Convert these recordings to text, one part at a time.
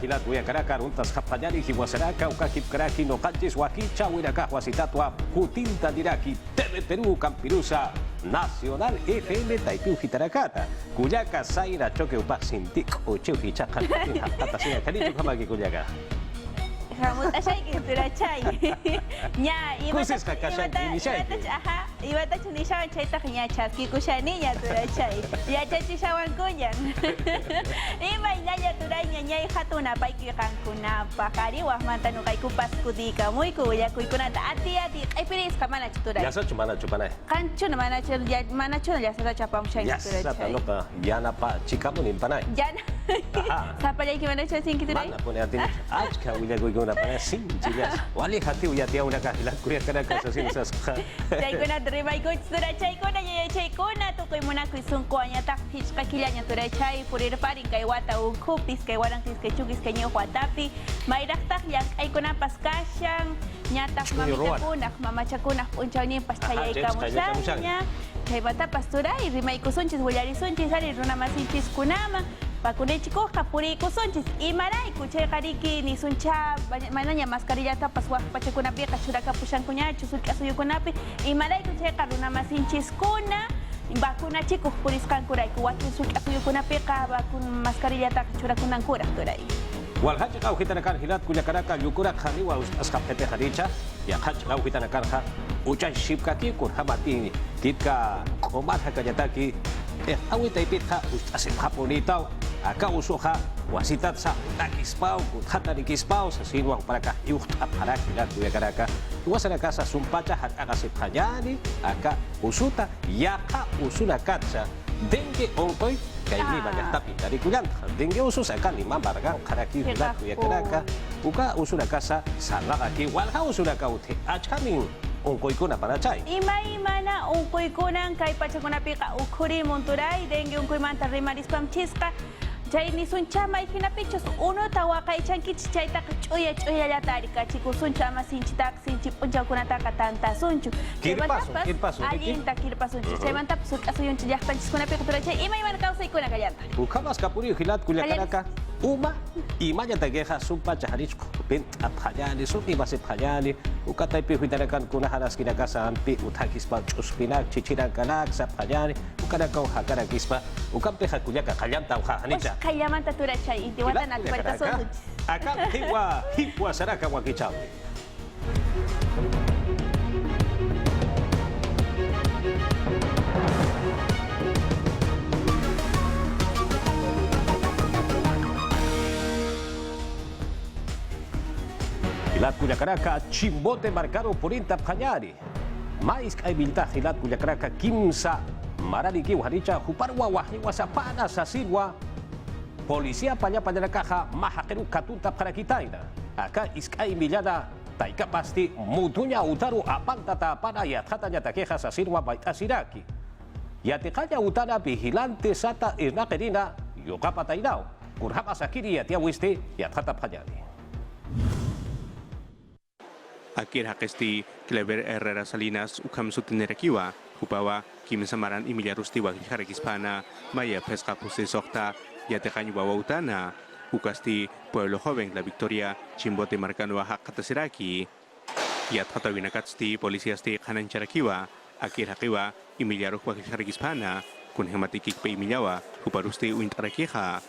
hilat kuya karaka untas kapanyari hiwasaraka ukakip karaki no kanchis wakicha wiraka huasitatwa hutinta diraki TV Perú Campirusa Nacional FM Taipiu Hitarakata kuyaka saira choque upak sintik ucheu hichaka atasina kanito kamagi kuyaka Kamu tashay kiturachay. Nya Kusis kakashay inishay. Iwata chunishawan chayta nya chaski kushani nya turachay. Ya chachishawan kuyan. Ima nya turanya nya hatuna paiki kankuna pakari wah mantan kai kupas kudika muy kuya kuikunata ati ay piris kamana chuturay. Ya sa chumana chupana. Kanchu mana chul ya mana chul ya sa chapam shay turachay. Ya sa tanoka yana pa chikamu nimpanay. Yana. Sapalay kimana chasin kituray. Mana pone atin ajka wila kuiguna pa sinchilas. Wali hati uya tia una kahilat kuya karaka sa sinsas. Chay kuna derima ikut turachay kuna ya chay kuna tukoy muna kuisungko anya tak hich kakilanya turachay purir paring kay wata ukupis kay warang tis kay chugis kay nyo watapi mayraktak yak ay kuna paskasyang nyatak mamachakunak unchaw ni paschayay kamusanya kay bata pasturay rima ikusunchis wulari sunchis hari runa masinchis kunama pakunechiko kapuri kusunchis imaray kuchay kariki ni suncha mananya mascarilla tapas wak pachakunapi kachuraka pushan kunya chusuk asuyo kunapi imaray kuchay karuna masinchis kuna bakuna chiko puriskan kuray kuwat chusuk asuyo kunapi ka bakun mascarilla ta kachurakunan kurak turay Walhach kau kita nakar hilat kuya karaka yukura khani wa askap tete haricha ya hach kau kita nakar ha uchay shipka ki kur hamati kitka komat hakayataki awit ay pitha asin haponitaw aka usuha wasitat sa takispao kuthata rikispao sa sinwang paraka yuhta parak hilat kuya karaka iwasan ka sa sumpacha haka sipanyani aka usuta yaka usuna katsa dengue onkoy kay ni tapi dari kuyan dengue usus akan lima barang karaki hilat kuya karaka uka usuna kasa salakaki walha usuna ka uti achamin ungkoy ko na para chay. Ima na ungkoy ko nang kay pachakunapi ka ukuri monturay dengue ungkoy man tarimaris pamchiska chay ni suncha may kinapichos uno tawa kay chankich chay ta chuya ya tarika chiku suncha masinchitak sinchip uncha kunata katanta sunchu kirpaso alin ta kirpaso chay man tap suk asuyun chiyah panchis kunapi kutura chay ima kausay kuna kayanta ukamas kapuri hilat kuya karaka uma imanya tageha sumpa chaharichko pin aphayani suki base phayani ukatay pihitarakan kuna haras kinakasa ampi uthakispa chuspinak chichirakalak sa phayani ukanakaw hakarakispa ukampe hakulyaka kayanta hanicha kayaman tatura chay itiwatan at parikasun akam hiwa saraka wakichaw Hilat kuya karaka chimbote marcado por inta phanyari mais kay bilta hilat kuya karaka kimsa marariki waharicha huparwa wahiwa sa pana sa silwa Polisia panya-panyarakaha mahakiru katunta para kita aka iskay milyada taika pasti mutunya utaru apantata para yathatanya takeha sa silwa baita siraki yatikanya utana vigilante sata irnakerina yokapatainaw kurhama sakiri yatia wiste yathata phanyani Akhir hakesti Kleber Herrera Salinas ukam sutinerakiwa kupawa kimsamaran Emilia Rustiwa Harakispana Maya Pesca Puse Sokta Yatekanyu Bawa Utana ukasti Pueblo Joven La Victoria Chimbote Marcano Hakatasiraki Yat Hatawinakatsti Polisiasti Kanan Charakiwa Akhir hakiwa Emilia Ruhwa Harakispana kun hematikik pe Emiliawa kuparusti uintarakiha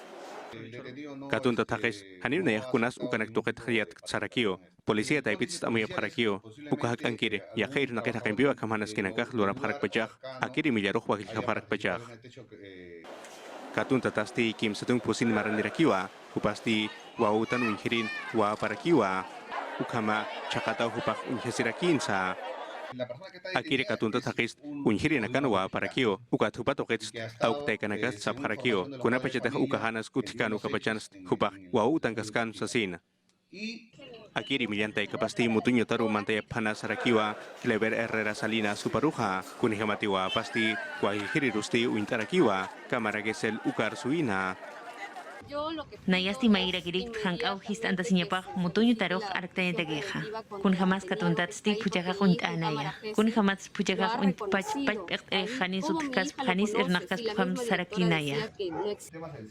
Katunta takes hanir na kunas ukanak tuket hayat sarakio polisia taipits amoy parakio ukahak angkire ya khair na kitakin biwa kamanas kinakah lura parak pajak akiri milyaruh wakil parak pajak Katunta tasti kim setung pusin marandirakiwa upasti wautan unhirin wa parakiwa ukama chakata hupak unhesirakin sa Akhirnya katunta takis unhiri nakan wa parakio ukat hupat okets auk taikanakas sa parakio kuna pacetah ukahanas kutikan ukapacanas hupak wa utangkaskan sasin Akhiri miliantai kapasti mutunyo taru mantai panas rakiwa Kleber Herrera Salinas suparuha kunihemati wa pasti wa hiri rusti uintarakiwa kamaragesel ukar suina Nayasti Mayra Girik Hank August Antasiñapaj Mutuño Taroj Arctaya Tegeja. Kun jamás Katuntatsti Puchaja und Anaya. Kun jamás Puchaja und Pach Janis Utkas Janis Ernakas Pam Sarakinaya.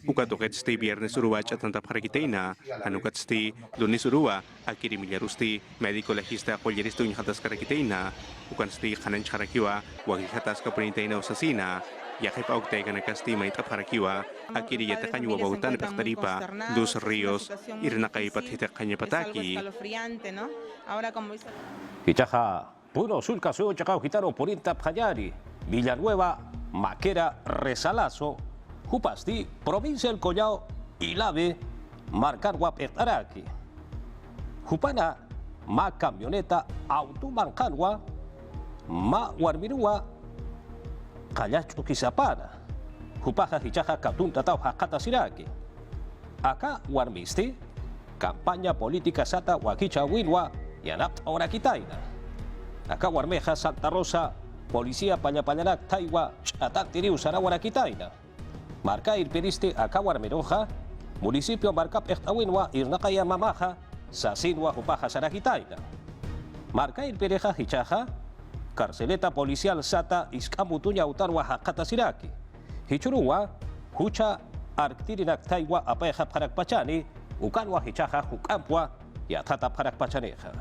Ukatoketsti viernes Uruguay Atanta Parakiteina, Anukatsti Lunes Uruguay, Akiri Millarusti, médico legista Pollerista Unjatas Karakiteina, Ukansti Hanan Charakiwa, Wagijatas Kapuniteina Usasina. Yahip Aukte Ganakasti Maita Parakiwa, Akiri Yatakanyu Bautan Pectaripa, Dos Ríos, Irnakaipat Hitakanyapataki. Hichaja, Puro Sulca Seo Chacao Gitano Purinta Payari, Villanueva, Maquera, Resalazo, Jupasti, Provincia del Collao, Ilave, Marcarwa Petaraki. Jupana, Ma Camioneta, Automancanwa, Ma Guarmirua, Kayachu Kisapana, Jupaja Hichaja Katunta Tau Hakata Siraki. Acá Warmisti, campaña política Sata Wakicha Wilwa, Yanap Orakitaina. Acá Warmeja Santa Rosa, Policía Pañapalanak Taiwa, Chatak Tiriu Sarawarakitaina. Marca Irperiste Acá Warmeroja, Municipio Marca Pechtawinwa, Irnakaya Mamaja, Sasinwa Jupaja Sarakitaina. Marca Irpereja Hichaja, Carceleta policial Sata Iskamutuña Utarwa Hakata Siraki. Hichuruwa, Hucha Arktirinak Taiwa Apeja Parakpachani, Ukanwa Hichaja Hukampwa, Yatata Parakpachaneja.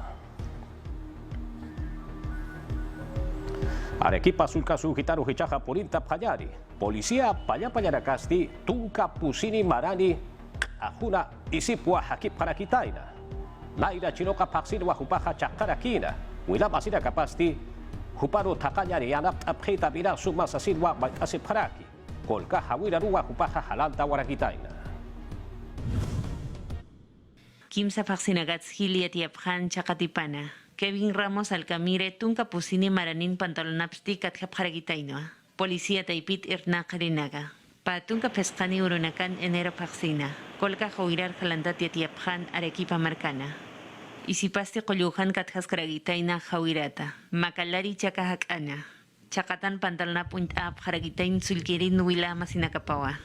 Arequipa Sulcasu Gitaru Hichaja Purinta Payari, Policía Payapayarakasti, Tunca Pusini Marani, Ajuna Isipua Hakip Parakitaina. Naira Chinoca Paxinwa Jupaja Chakarakina, Wilabasira Kapasti, Juparo Takanyari Yanap Abjeta Vira Suma Sasilwa Baitasi Paraki, Kolka Hawira Rua Jupaja Halanta Warakitaina. Kimsa Faxinagats Giliat Yaphan Chakatipana. Kevin Ramos Alcamire Tunca Pusini Maranin Pantalonapsti Katjapharagitainoa. Policía Taipit Irna Karinaga. Patunca Pescani Urunakan Enero Faxina. Kolka Hauirar Jalantat Yatiaphan Arequipa Marcana. Isipasti Kolyuhan Katjaskaragitaina Hauirata. Makalari Chakahakana. Chakatan Pantalona Punt Up Haragitain Sulkirin Wila Masinakapawa.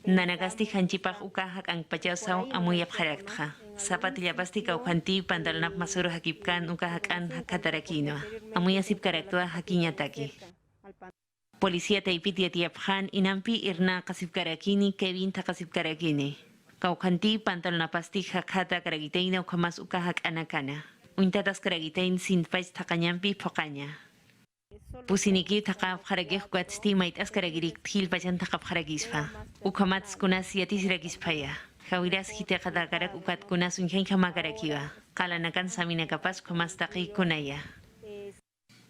Nanagasti Hanchipaj Ukahak ang Pachasaw Amuyap Harakta. Sapatillapasti Kauhanti Pantalonap Masuro Hakipkan Ukahakan Hakatarakino. Amuyasip Karaktua Hakinyataki. Policía Taipit Yatiaphan Inampi Irna Kasipkarakini Kevin Takasipkarakini. Kauhanti Pantalonapasti Hakata Karagitaina Ukamas Ukahak Anakana. Untatas Karagitain Sinfais Takanyampi Pokanya. Pusiniki Takap Haragih Guatsti Maitas Karagirik Til Pajan Takap Haragisfa. Ukamats Kunas Yatis Ragispaya. Hawiras Hitekadakarak Ukat Kunas Unhen Kamakarakiwa. Kalanakan Samina Kapas Komastaki Kunaya.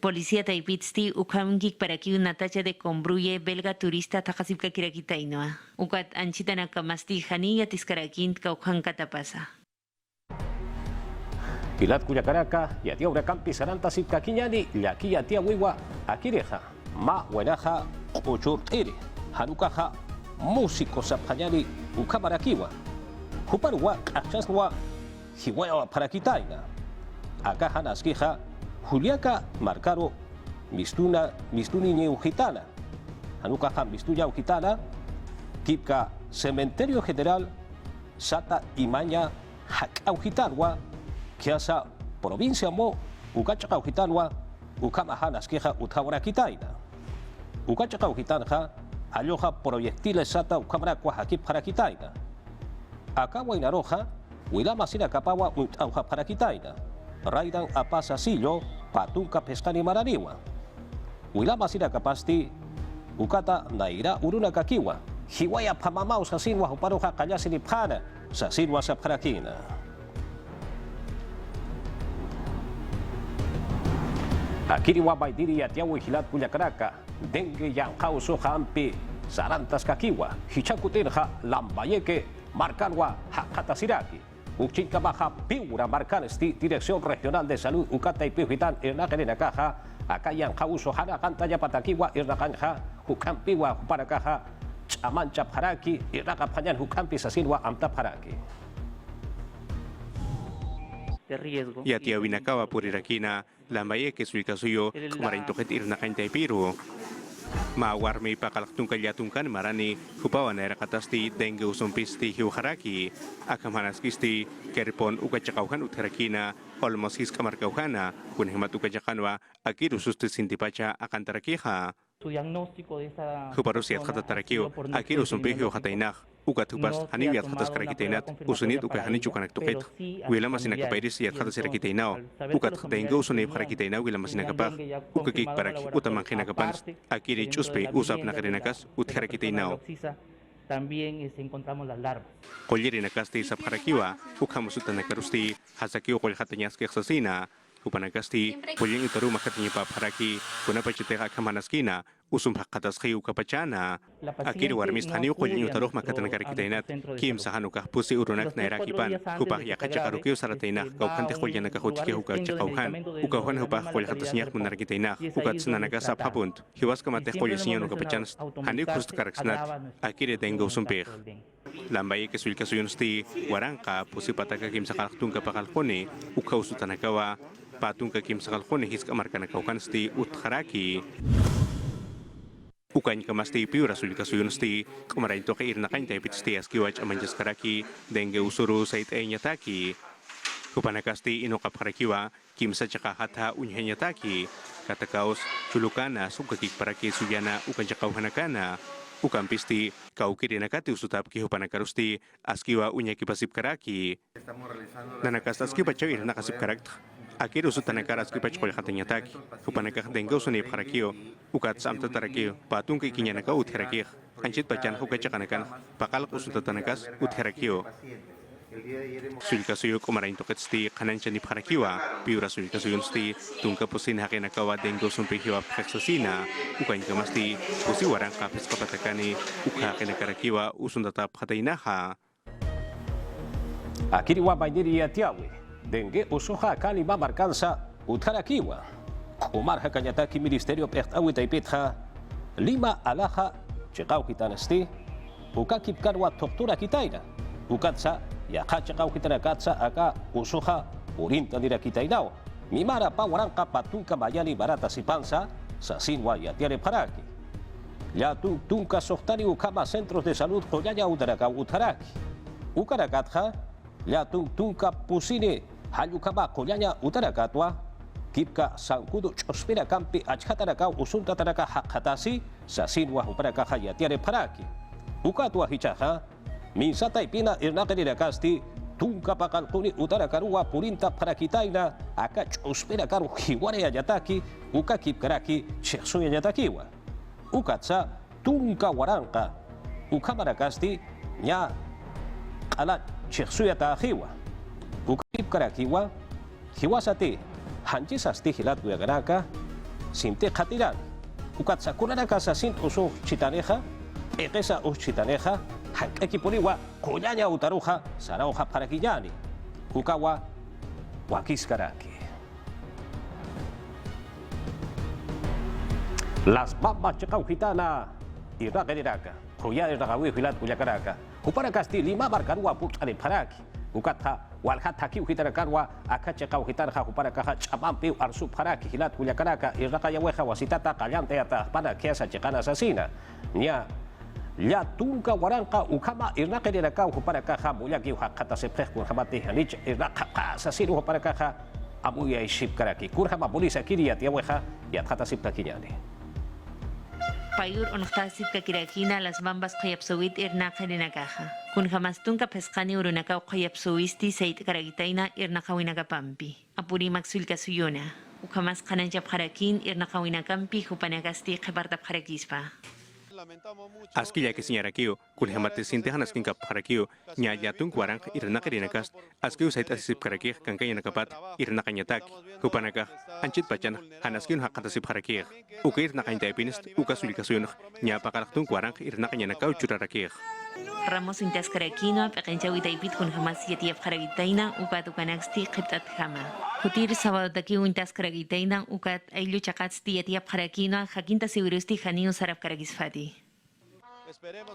Policía Taipitsti Ukamgik Parakiu Natacha de Combruye Belga Turista Takasipka Kirakitainoa. Ukat Anchitana Kamasti Hani Yatiskarakin Kaukan Katapasa. Pilat Cuyacaraka, Yatia Uracampi Saranta Sipka Kiñani, Yaki Yatia Wiwa, Akireja, Ma Wenaja, Uchurtiri, Hanukaja, Músico Sapanyani, Ukamarakiwa, Juparua, Achaswa, Hiwaya Parakitaina, Akaja Naskija, Juliaca Marcaro, Mistuni Ujitana, Hanukaja Mistuya Ujitana, Kipka Cementerio General, Sata Imaña, Hakaujitanwa, Kiasa Provincia Mo, Ukachaka Ujitanwa, Ukamahanas Queja Utawrakitaina. Ukachaka Ujitanja, Aloja Proyectiles Sata Ukamrakwa Hakip Parakitaina. Akawa Inaroja, Wilama Sina Kapawa Utauja Parakitaina. Raidan Apasa Sillo, Patunca Pescani Maraniwa. Wilama Sina Kapasti, Ukata Naira Uruna Kakiwa. Hiwaya Pamamau Sasinwa Uparoja Kayasini Pana, Sasinwa Saprakina. Akiri Wabaidiri Yatiawi Hilat Cuyacaraka, Dengue Yankau Soja Ampi, Sarantas Kakiwa, Hichakutinja, Lambayeke, Marcanwa, Hakatasiraki, Uchinka Baja, Piura, Marcanesti, Dirección Regional de Salud, Ucata y Piujitan, Irnacarina Caja, Akayan Jauso, Hana Cantaya Patakiwa, Irnacanja, Hukampiwa, Paracaja, Chamancha Paraki, Irnacapayan, Hukampi Sasinwa, Amta Paraki. De riesgo. Yatia Winakawa Purirakina, Lambaye que Suikasuyo, Kumarintojet Irnakain Taipiru. Mawarmi pakalaktung kalyatungkan marani hupawan era katasti dengue usumpisti hiuharaki akamanaskisti kerpon ukachakauhan utharakina olmosis kamarkauhana kunhemat ukachakanwa akiru susti sintipacha akan tarakiha Su diagnóstico de esta huparusiat persona kata ha tarakio sido por un akiru procedimiento sumpihio hatainah ukat hupas No se ha hanimiat tomado hatas una karakitainat prueba usunit confirmatoria uka para hanichu ella, kanak tukit pero sí a wila sus masina familiares. kapairis yat Y hatas entonces, rakitainao al saber que ukat los dengue familiares usunip tenían- karakitainao wila masina tenían kapah dengue ya ukakik confirmado parak en laboratorio, utamang kinakapans aparte akiri dentro de chuspe la usap vivienda nakarinakas de la persona utharakitainao Roxisa, también encontramos las larvas. Kolyeri nakasti sa parakiwa, ukhamusutan nakarusti, hasaki ukol hatanyas keksasina, upanakasti, kolyeng itaru makatanya pa paraki, kunapachiteka kamanaskina, usum hakatas kayu kapachana, La paciente akiri warmis no taniyo acude kolyeng a itaru nuestro- makatanakarikitainat, a nuestro centro de kim salud. sahanukah pusi urunak Los na 3-4 irakipan, días antes upah de que yakachakarukiyo se agrave, saratainah, va kaukante a un kolyan lugar nakahutkiya de hukak expendio de chakauhan, medicamento de ukahuan la hupah misma kolya localidad hatasnyak del Pau. munarikitainah, Y es ahí ukat donde sananakasap tratamos. hapunt, hiwas Y kamate siempre kolya lo sinyo hemos nukapachans, mencionado, hanik automedicarse hustkaraksanat, agrava nuestra akiri dengue situación en usumpih. caso del dengue. Lambay kesul kasuyun sti warangka pusi pataka kim sakal tungka pakal kone ukau sutanakawa patungka kim sakal kone his kamarkana kaukan sti utharaki ukany kamasti piura sul kasuyun sti kamaray to kay irna kanya pit sti askiwach amanjas karaki dengue usuru sait ay nyataki kupanakasti inokaparakiwa kim sa tsaka hatha unyanyataki katakaos chulukana sukakik paraki suyana ukan tsakaw hanakana ukam pisti kau kiri nakati usutap ki hupanakarusti askiwa unya kipasip karaki nanakasta askipa chawir nakasip karakt akir usutanakar askipa chkol hatanyataki hupanakak dengue usunip harakio ukat samta tarakio patung ki kinyanaka utharakik anchit pachan hukachakanakan pakal usutatanakas utharakio sulka suyo kumarain toket sti kanancha ni parakiwa piura sulka suyon sti tungka pusin hakena kawa dengo sumpihiwa peksasina ukan kamasti pusi warang kapis kapatakani ukha hakena karakiwa usundata patainaha Akiri wa bainiri ya tiawi, dengue usoha kali mamarkansa utarakiwa. Kumar hakanyataki ministerio pektawi taipitha, lima alaha chekau kitanasti, ukakip karwa tortura kitaina, ukatsa ya kachakau kitanakatsa aka usoha urinta dira kitainao. Mimara pa warangka patunka mayani barata si pansa, sa sinwa ya tiare paraki. Ya tunka sohtani ukama centros de salud koyaya utaraka utaraki. Ukarakatha, ya tunka pusine hayukama koyanya utarakatwa, kipka sankudo chospira kampi achkataraka usunta taraka hakatasi, sa sinwa uparaka ya tiare paraki. Ukatwa hichaha, Minsata ipina irnaqirirakasti tunka pakalkuni utarakarua purinta parakitaina aka chospera karu hiware ayataki ukakip karaki cheksuya yatakiwa ukatsa tunka waranka ukamarakasti nya ala cheksuya tahiwa ukakip karakiwa hiwasati hanjisasti hilat guyagaraka simte khatiran ukatsa kunaraka sa sint usu chitaneja ekesa chitaneja Hakekipuniwa koyanya utaruja sarauja parakiyani ukawa wakiskaraki. Las bambas chekau gitana iraka diraka koya irakawi hilat kuyakaraka upara kasti lima barkarwa puchari paraki ukatha walhata kiu hitara karwa akachekau hitarja upara kaha chamampi arsu paraki hilat kuyakaraka iraka yaweja wasitata kallante ata para kiasa chekana asasina nya ya tunka waranka ukama irnaqiraka upara kaha muyaki hakata sepre kun hamati hanich iraka sasiru upara kaha amuya iship karaki kurhama polisa kiriat yaweja ya hata sip kakinyani Payur onoktasip kakirakina las bambas qayapsowit irnaqarinakaja kun jamás tunka pescani urunaka qayapsowisti sait karagitaina irnaqawinakapampi apuri maxul kasuyona ukamas kananchap harakin irnaqawinakampi hupanakasti qepartap harakispa Askilla que señarakio, kun hamate sintehan askin kap harakio, nya yatun warang irnaqirinakas, askiu sait asip karakih kankaya nakapat irnaqanyatak, hupanaka, anchit pacan, hanaskin hakatasip harakih, ukir naqaintaypinist, ukasulkasuyun, nya pakalaktun warang irnaqanyanakau churarakih. Ramos intas karakino peqenchawitaipit kun jamás yatiap karagitaina ukat ukanaksti qiptat jama. Hutir sábado taki intas karagitaina ukat aylu chakatsti yatiap karakino jakinta segurusti janiu sarap karagisfati.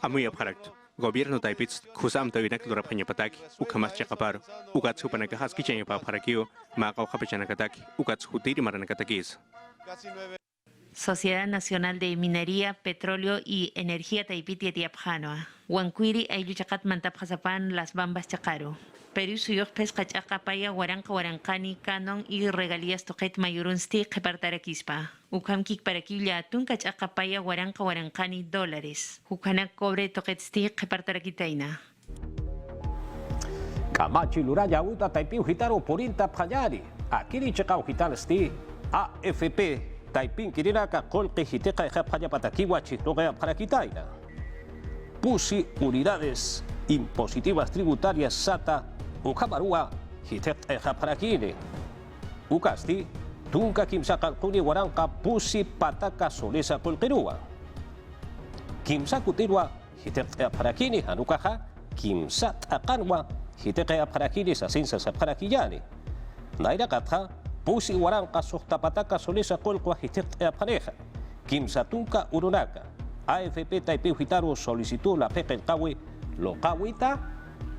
Amuy abharakt, gobierno taipits, kusam tawinak lurapanyapataki, ukamas chakapar, ukat supanakahaski chanyapapharakio, makaw kapachanakatak, ukat hutiri maranakatakis. Sociedad Nacional de Minería, Petróleo y Energía Taipiti Tiapjanoa. Wanquiri ayllu chakat mantap hasapan Las Bambas Chacaro. Perú suyok pesca chakapaya waranka warankani canon y regalías toquet mayurunsti kepartarakispa. Ukam kikparakilla tunka chakapaya waranka warankani dólares. Hukanak cobre toquetsti kepartarakitaina. Kamachi luraya uta Taiping hitaro purinta panyari. Akiri chekau hitansti AFP Taiping kiriraka kolke hiteka ejapaya patakiwa chikloga para kitaina. Pusi unidades impositivas tributarias SATA Ukamarua hitek ejaparakine. Ukasti tunka kimsa kalkuni waranka pusi pataka solesa polkerua. Kimsa kutirwa hitek ejaparakine hanukaha kimsa takanwa hitek ejaparakine sa sinsa sa parakiyani. Naira katha pusi waranka sokta pataka solesa kolkwa hitek ejapareja. Kimsa tunka urunaka. AFP Taiping Hitaru solicitó la peca el kawi lo kawita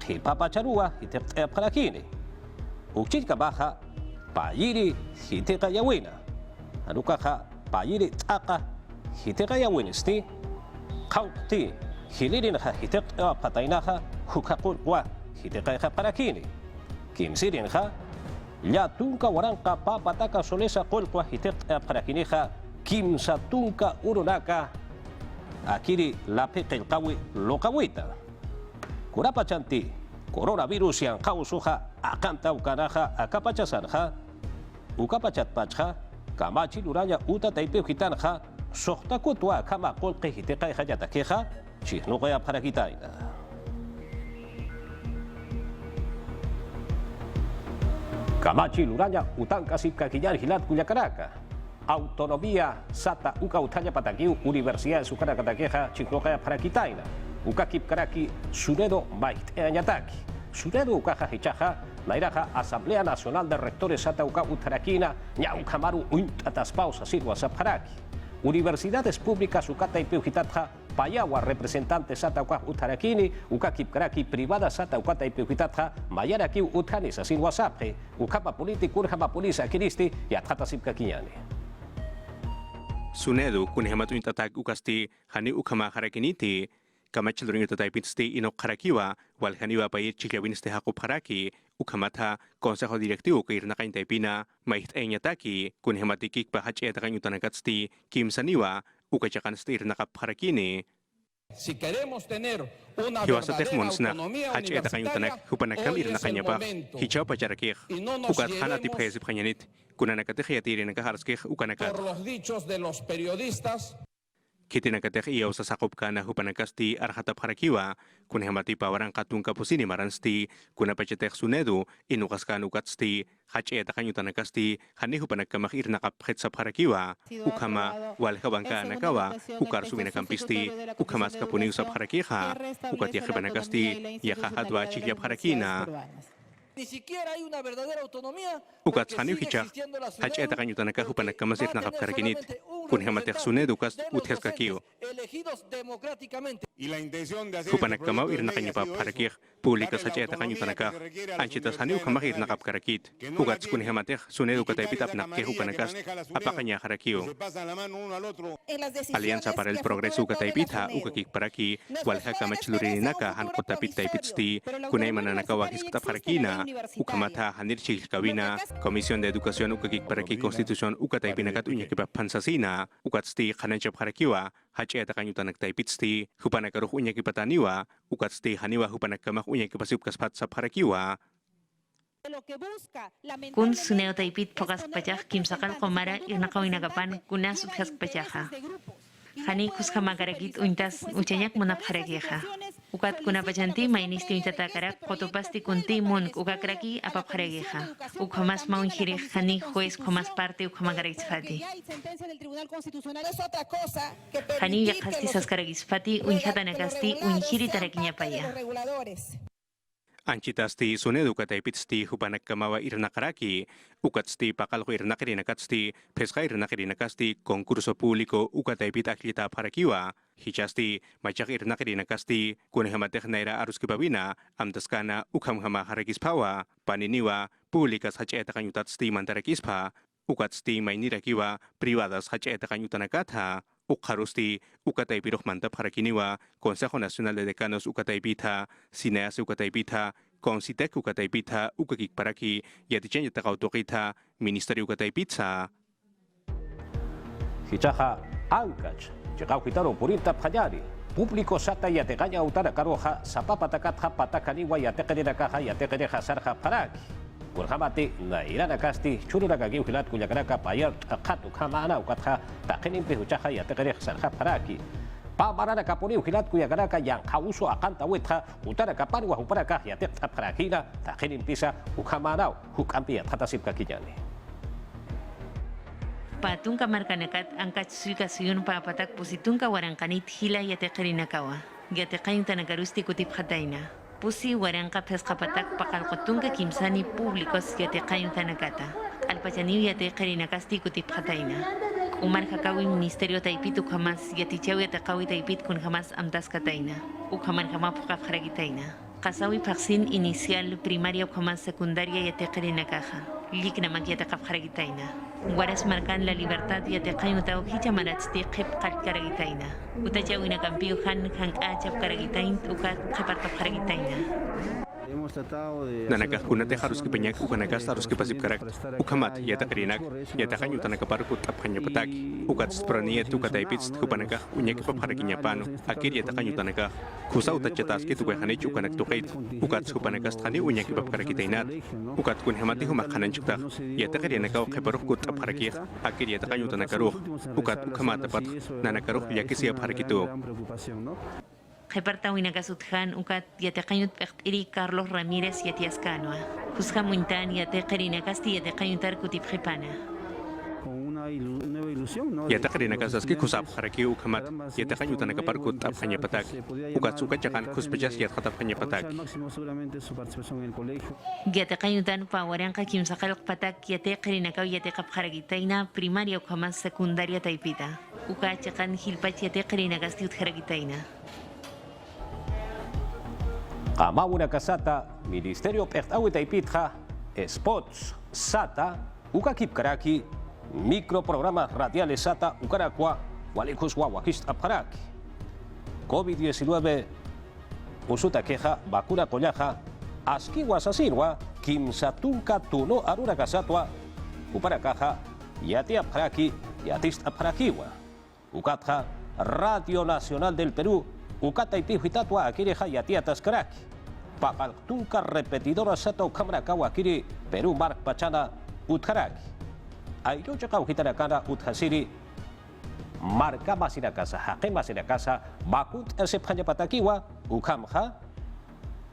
hipapacharua hitek parakini. Uchika baja payiri hiteka yawina. Anukaha payiri taka hiteka yawinisti. Kauti hilirin ha hitek patainaha hukakul wa hiteka parakini. Kimsirin ha ya tunka waranka papataka solesa kolkwa hitek parakiniha kimsa tunka urunaka. Akiri lape kelkawi lokawita. Kurapa chanti coronavirus yang kau suha akanta ukanaha akapachasanja ukapachat pacha kamachi luraya uta Taipei hitanha sokta kutwa kama kolke hiteka hajatakeja chihnoya para kitaina. Kamachi luraya utang kasip kakillar hilat kuyakaraka. Autonomía SATA uka utanya patakiu Universidad Sukara Katakeja Chikloka para Kitaina. Uka Kipkaraki Sunedo Mait Añataki. Sunedo ukaja hichaja Nairaja Asamblea Nacional de Rectores SATA uka utarakina Ñaukamaru Untatas Pausa Sirwa Saparaki. Universidades Públicas Ukata y Piujitatja Payawa representante SATA uka utarakini uka Kipkaraki privada SATA ukata y Piujitatja Mayaraki utanis asin WhatsApp ukapa politik urjama polisa kiristi y atjata sipkakiñani. Sunedu kunhemat untatak ukasti hani ukama harakiniti kamachilring tataypitsti inok harakiwa wal haniwa payit chikyawinste hakup haraki ukamata Consejo Directivo kairnakain taipina mait enyataki kunhematikik pahachetakan utanakatsti kimsaniwa ukachakansti irnakap harakini. Si queremos tener una Hiwasa verdadera tekmonsna autonomía hachetakan utanak universitaria, hupanakam hoy es el irnakanyapa momento. hichaw pacharakih Y no nos ukat hanati llevemos phayasip khanyanit kunanakatihiyatiri nakaharskih ukanakat. por los dichos de los periodistas. Kitinakateh iyaw sa sakop ka na hupanakasti arhatap harakiwa, kunhamati pawarang katungka pusini maransti, kunapacheteh sunedu, inukas ka nukatsti, hacheta kanyutanakasti, hani hupanakamak irnakaphet sa harakiwa, ukama walhabang ka nakawa, ukar suminakampisti, ukamas kapuniw sa harakiha, ukatya hipanakasti, yakahadwa chikyap harakina. Ni siquiera hay una verdadera autonomía. Ukat hani hichak, hacheta kanyutanaka hupanakamas irnakapkarakinit, kunhamateh sunedu kas uthaskakiyo. Elegidos democráticamente. Y la intención de hacer Hupanakamaw irnakanyapap harakih, publikas hacheta kanyutanakah, anchitas hani ukamah irnakapkarakit, ukats kunhamateh sunedu kataypitapnak ke hupanakas, apakanya harakiyo. Alianza para el Progreso Ukataypita, ukakikparaki, walhakamachlurinaka hankotapit taipitsti, kunaymananakawa hiskatap harakina, ukamata hanirchil kawina, Comisión de Educación ukakikparaki Constitución ukataypinakat unyakipap pansasina, ukatsti hananchap harakiwa, hacheta kanyutanak taipitsti, hupanakaruh unyakipataniwa, ukatsti haniwa hupanakamak unyakipasipkaspat sap harakiwa. Kun suneo taipit pokas pachaj kimsakal komara irnakawinagapan kunas upjas pachaja. Hani kuskamakaragit untas uchayak munap harakeja. Ukat kuna pachanti mainisti untatakarag kotopasti kunti mun ukakraki apap harakeja. Ukamas maunjiri hani juez komas parte ukamagaragisfati. Hani yakasti saskaragisfati unjatanakasti unjiri tarakiñapaya. Anchitasti sunedu kataypitsti hupanakamawa irnakaraki, ukatsti pakalko irnakirinakatsti, pesca irnakirinakasti, concurso público ukataypit aklita parakiwa, hichasti machak irnakirinakasti, kunhamateh naira aruskipabina, amtaskana ukhamhama harakispawa, paniniwa, publikas hacheta kanyutatsti mantarakispa, ukatsti mainirakiwa privadas hacheta kanyutanakatha ukharusti ukataipirok mantap harakiniwa Consejo Nacional de Decanos ukataipita Cineas ukataipita Concitec ukataipita ukakikparaki yatichen yatakautoqita Ministerio ukataipitsa Hichaja Ankach, llegau hitaro purinta pajari. Público sata yategaña utara karoja, sapapatakat patakaniwa yatekerera kaja yatekereja sarja paraki. Kurhamati na irana kasti chururaga giuhilat kuyakaraka payar akatu kamana ukatja takenin pehuchaja yatekereja sarja paraki. Pamarana kapuri uhilat kuyakaraka yang kauso akanta wetja utara kaparwa uparaka yatekta parakina takenin pisa ukamanau ukampi yatatasip kakijani. Patunka markanakat angkat suikasuyun papatak pusitunka warankanit hila yateqerinakawa. Yateqayn tanagarusti kutip hataina. Pusi waranka pesqapatak pakalqotunka kimsani públicos yateqayn tanakata. Alpachaniw yateqerinakasti kutip hataina. Umar hakawi ministerio taipit ukhamas yatichaw yateqawi taipit kun hamas amtas kataina. Ukhamar hamapuqa kharagitaina. Qasawi paksin inicial primaria ukhamas secundaria yateqerinakaja. Likna yateqap kharagitaina. Guaras marcan la libertad y ateqay utao hicha maratsti qip qarkaragitaina. Utachawina campiu han achap karagitain ukat qipartap karagitaina. Nanakah kunate harus kepenyak ukanakas harus kepasip karak ukamat yatakrinak yatakanyu tanakaparkut apanya petak ukat spraniet ukataipits kupanakah unyak paparakinya pano akhir yatakanyu tanakah kusa utacetas ke tukahane ukanak tukait ukat kupanakas tani unyak paparakitainat ukat kun hamati humakanan cukta yatakrinakau keparukut aparakih akhir yatakanyu tanakaruh ukat ukamat tapat nanakaruh yakisiap harakitu. Repartawina kasuthan ukat yateqayut peqtiri Carlos Ramírez yatiascanoa. Juzga muntan yateqerina casti yateqayutar kutip jipana. Yateqerina kasaski kusap haraki ukamat yateqayutan kaparkut apanya patak. Ukat suka cakan kuspecas yatqatap hanya patak. Yateqayutan pawaranqa kimsaqalq patak yateqerina kau yateqap haragitaina primaria ukamas secundaria taipita. Ukat cakan hilpach yateqerina kasti utharagitaina. Kamawuna kasata Ministerio Pertawi Taipitja Spots Sata Ukakip Karaki Microprogramas Radiales Sata Ukarakwa Walikuswa Wakist Aparaki COVID-19 Usuta Queja Bakura Kollaja Askiwa Sasirwa Kimsatunka Tuno Arura Kasatwa Uparakaja Yati Aparaki Yatist Aparakiwa Ukatja Radio Nacional del Perú Ukata y Pijuitatwa Akireja Yatia Taskaraki Pakaltunka repetidora Sata Ukamrakawa Akiri Perú Mark Pachana Utkaraki Ayrochaka Ujitanakana Uthasiri Marka Masirakasa Hake Masirakasa Bakut Esepanya Patakiwa Ukamha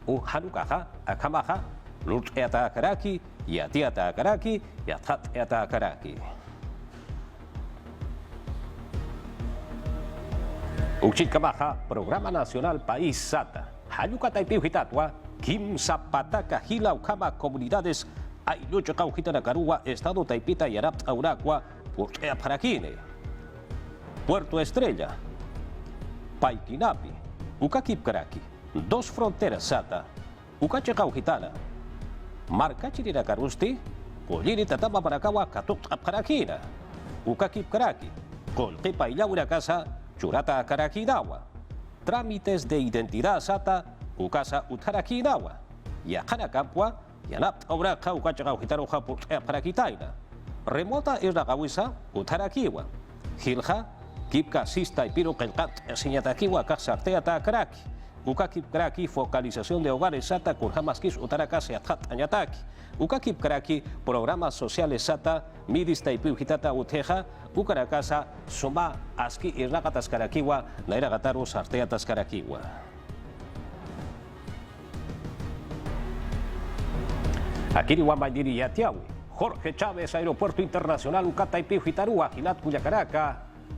Uhanukaha Akamaha Lut Eta Karaki Yatia Takaraki Yatat Eta Karaki Uchikamaha, Programa Nacional País Sata, Hayuka Taipei Hitatwa, Kim Zapataca, Hila Ukama, Comunidades, Ayucho Caujitana Carua, Estado Taipita y Arab Auracua, Urtea Paraquine, Puerto Estrella, Paiquinapi, Ukakip Karaki, Dos Fronteras Sata, Ucache Caujitana, Marcachirira Carusti, Colini Tatama Paracawa, Katuk Paraquina, Ukakip Karaki, Coltepa y Laura Casa, Churata Karakinawa, trámites de identidad Sata, Ukasa Utarakinawa, Yakanakampua, Yanap Auraka Ukachaka Hitaroja Parakitaina, Remota Iragawisa, Utarakiwa, Hilja, Kipka Sista y Piro Kenkat, Señatakiwa, Kasartea Karaki, Ukakip Karaki, focalización de hogares Sata, Kurhamaskis Utarakase Atat Añataki, Ukakip Karaki, programas sociales Sata, Midis Taipiu Hitata Uteja, Ukarakasa, Soma, Aski, Irnagatas Karakiwa, Nairagataru, Sarteatas Karakiwa. Akiriwa Mandiri Yatiawi, Jorge Chávez, Aeropuerto Internacional Ucataipiu Hitarua, Hilat Cuyacaraca,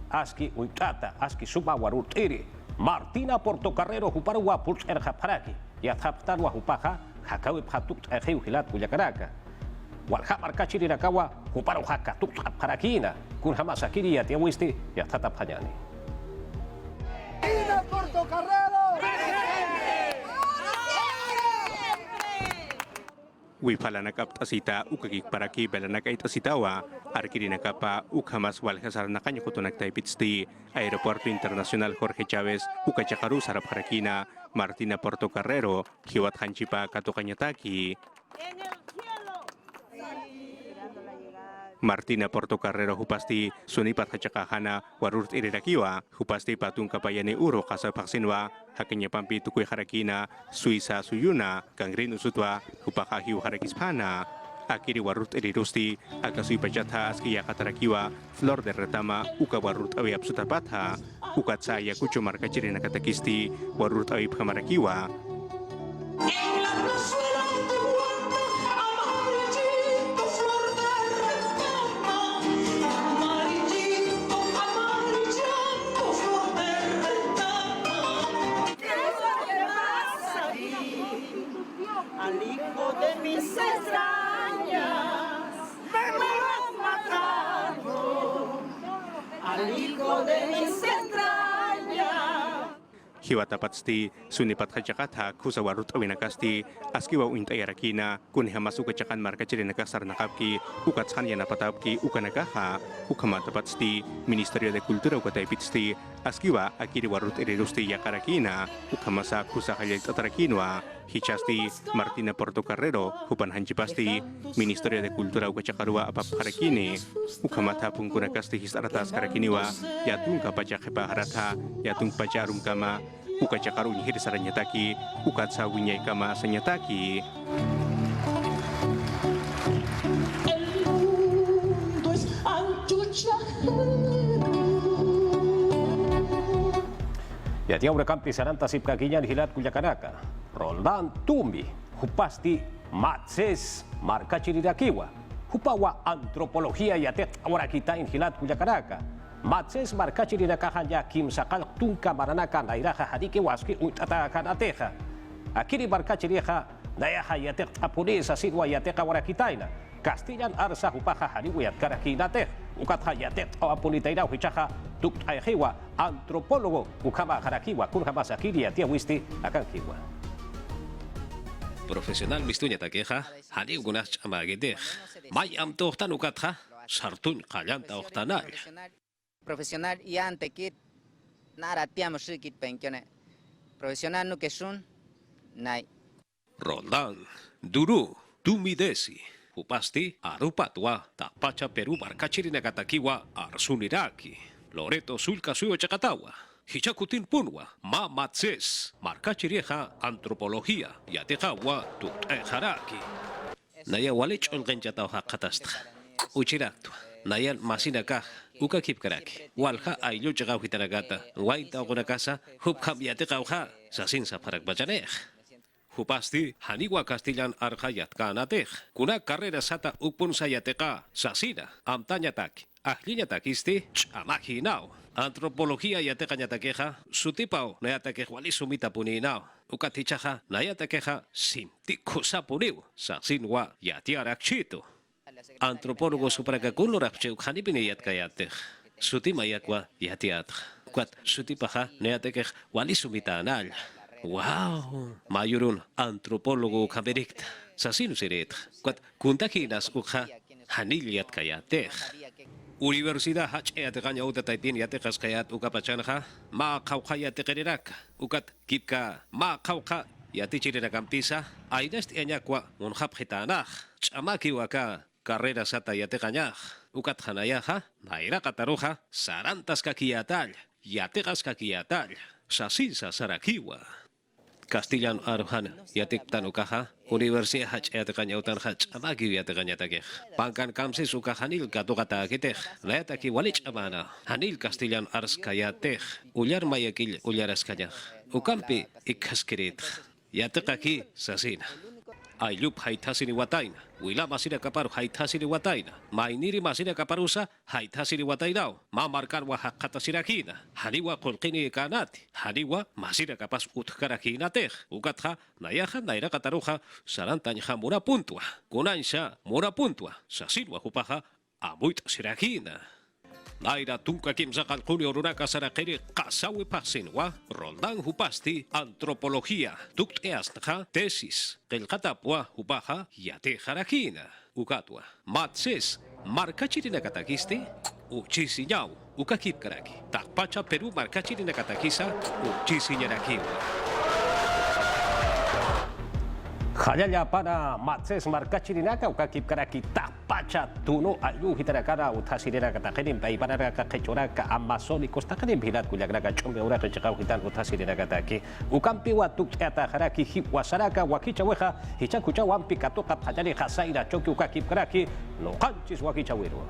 Aski Uitata, Aski Suma Warutiri, Martina Portocarrero, Juparua, Pulser Japaraki, Yataptanua Jupaja, Hakawi Patuk, Ejiu Hilat Cuyacaraca. Walhamar Kachirakawa, Kuparo Haka, Tukta Parakina, Kunhamasakiri Yatiawisti, Yatata Payani. wipalanak aptasita ukagik paraki belanak itasitawa arkirinakapa ukhamas walhasar nakanya kutunak taipitsti Aeropuerto Internacional Jorge Chávez ukachakaru sarap harakina Martina Portocarrero hiwat hanchipa katukanyataki Martina Portocarrero hupasti sunipat hachakahana warurt irirakiwa hupasti patung kapayani uro kasa vaksinwa hakanya pampi tukui harakina Suiza suyuna gangrin usutwa hupakahiu harakispana akiri warurt irirusti akasui pajatha askiya katarakiwa flor de retama uka warurt awi absutapatha ukatsa yakucho markachirina katakisti warurt awi phamarakiwa Al hijo de mis extrañas me lo han matado, al hijo de mis extrañas. Hiwatapatsti sunipat hajakatha kusawarut awinakasti askiwa uintayarakina kunhamas ukachakan markachirina kasar nakapki ukatshan yanapatapki ukanakaha ukamatapatsti Ministerio de Cultura ukataipitsti askiwa akiri warut irirusti yakarakina ukamasa kusahayait atarakinwa hichasti Martina Portocarrero hupan hanchipasti Ministerio de Cultura ukachakarua apapharakini ukamata pungkunakasti hisaratas karakiniwa yatung kapachakepa harata yatung pacharum kama ukachakaru nyihir saranyataki ukatsa winyai kama sanyataki Ya tiang kampi saranta sip kakinyan hilat kulyakanaka. Roldan Tumbi, hupasti matses marka chirirakiwa. Hupawa antropología yatet awara kita in hilat kulyakanaka. Matses marka chirirakahan ya kim sakal tungka maranaka nairaha hadiki waski utatakan ateja. Akiri marka chiriha nayaha yatet apurisa sidwa yatek awara kitaina. Kastilyan arsa hupaha hariwayat karakinateh. Ukat hayatet o apunitaina uhichaha tuktahewa antropólogo ukama harakiwa kunhama sakiri atia wisti akan kiwa. Profesional mistunya takeha hani ugunach amagedeh. May am tohtan ukatha sartun kallanta ohtanal. Profesional yan tekit naratiamos shikit penkione. Profesional no kesun nai. Roldan duru tumidesi. Upasti arupatwa tapacha Peru markachirina katakiwa arsuniraki. Loreto sulka suyo chakatawa. Hichakutin punwa ma matses markachirieja antropología yatejawa tut'ejaraki. Naya walech ongenchatawa katastja. Uchiraktua. Naya masinaka uka kipkaraki. Walha aylo chagaw hitanagata. Waita ogunakasa hupkam yatekawha sasinsa parak bachanej. Hupasti haniwa Castellan arjayat kanatej. Kuna carrera sata ukpun sayateka sasina amtañataki. Ahliñatakisti chamakinao. Antropología yatekañatakeja sutipao nayatakejwali sumita puninao. Ukatichaja nayatakeja simtikusa puniu. Sasinwa yatiarakchito. Antropólogo suprakakunlorapche ukhanipini yatkayatej. Sutima yakwa yatiatj. Kwat sutipaja nayatakej wali sumita anal. Wow, mayurun antropólogo kamerikta. Sasinu siret. Kuat kuntakinas ukha haniliat kayateh. Universidad hach eatekaña utataitin yatekas kayat ukapachanha ma kawkaya tekererak. Ukat kipka ma kawka yatichirinacampisa. Ainast eanyakwa unhap hitanah. Chamaki waka carrera sata yatekañah. Ukat hanayaha naira kataruja sarantas kakiyatal. Yatekas kakiyatal. Sasinsa sarakiwa. Castellan arhan yatik tanukaha Universidad hach eatekaña utan hach amagi yatekanya takeh. Pangkan kamsi suka hanil katukata kiteh. Layataki walich amana. Hanil Castellan ars kayateh. Ulyar mayakil ulyar askanyah. Ukampi ikhaskirit. Yatekaki sasina. Aylup haitasini wataina. Wila masina kaparu haitasini wataina. Mainiri masina kaparusa haitasini watainao. Mamarkan wa hakata sirakina. Haniwa kulkini kanati. Haniwa masina kapas utkarakina teh. Ukatha nayaha naira kataruja sarantanya mura puntua. Kunansha mura puntua. Sasinwa hupaha amuit sirakina. Naira tungka kimsakan kunyo runaka sarakiri kasawi paksinwa, Roldán hupasti antropología, tukteas naka tesis, kelkatapwa hubaha yate harakina, ukatwa, matses, markachiri nakatakisti, uchisinyau, ukakip karaki, takpacha Peru markachiri nakatakisa, uchisinyarakiwa. Hayaya para matses markachirinaka ukakip karaki tapacha tuno ayu hitarakara utasirera katakerim pai para kakechoraka amazónicos takarim hilat kuyagraka chombe ura rechakau hitan utasirera kataki ukampiwa tukteata haraki hiwasaraka wakicha weja hichakucha wampi katoka hayari hasaira choki ukakip karaki no kanchis wakicha wiro.